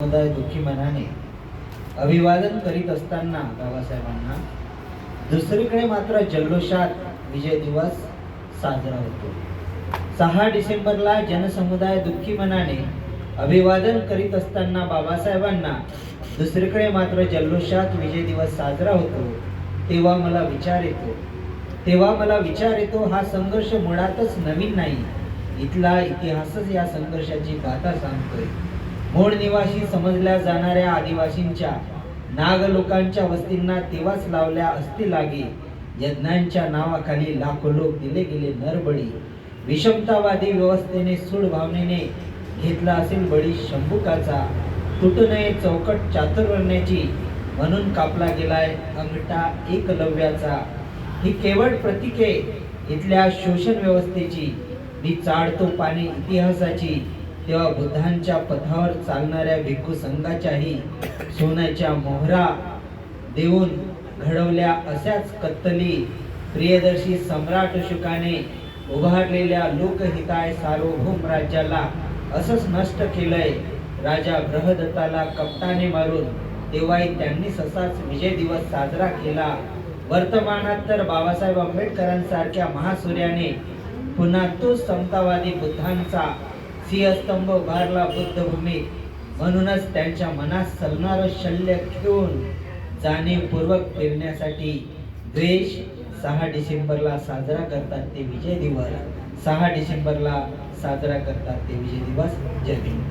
समुदाय दुःखी मनाने अभिवादन करीत असताना बाबासाहेबांना दुसरीकडे मात्र जल्लोषात विजय दिवस साजरा होतो। 6 डिसेंबरला जनसमुदाय दुःखी मनाने अभिवादन करीत असताना बाबासाहेबांना दुसरीकडे मात्र जल्लोषात विजय दिवस साजरा होतो। तेव्हा मला विचार येतो हा संघर्ष मुळातच नवीन नाही। इथला इतिहासच या संघर्षाची गाथा सांगतोय। मूळ निवासी समजल्या जाणाऱ्या आदिवासींच्या नाग लोकांच्या वस्तींना तेव्हाच लावल्या असती लागी। यज्ञांच्या नावाखाली लाखो लोक दिले गेले नरबळी। विषमतावादी व्यवस्थेने सूड भावनेने घेतला असेल बळी शंभुकाचा। तुटू नये चौकट चातुर्वर्ण्याची म्हणून कापला गेलाय अंगठा एकलव्याचा। ही केवळ प्रतीके इथल्या शोषण व्यवस्थेची। मी चाळतो पाने इतिहासाची तेव्हा बुद्धांच्या पथावर चालणाऱ्या भिक्खू संघाच्याही सोन्याच्या मोहरा देऊन घडवल्या अशाच कत्तली। प्रियदर्शी सम्राट शुकाने उभारलेल्या लोकहिताय सार्वभौम राज्याला असंच नष्ट केलंय राजा बृहदत्ताला कपटाने मारून। तेव्हाही त्यांनी असाच विजय दिवस साजरा केला। वर्तमानात तर बाबासाहेब आंबेडकरांसारख्या महासूर्याने पुन्हा तो समतावादी बुद्धांचा सिंहस्तंभ उभारला बुद्धभूमीत। म्हणूनच त्यांच्या मनात सलनार शल्य घेऊन जाणीवपूर्वक पेरण्यासाठी द्वेष 6 डिसेंबरला साजरा करतात ते विजय दिवस। 6 डिसेंबरला साजरा करतात ते विजय दिवस। जय भीम।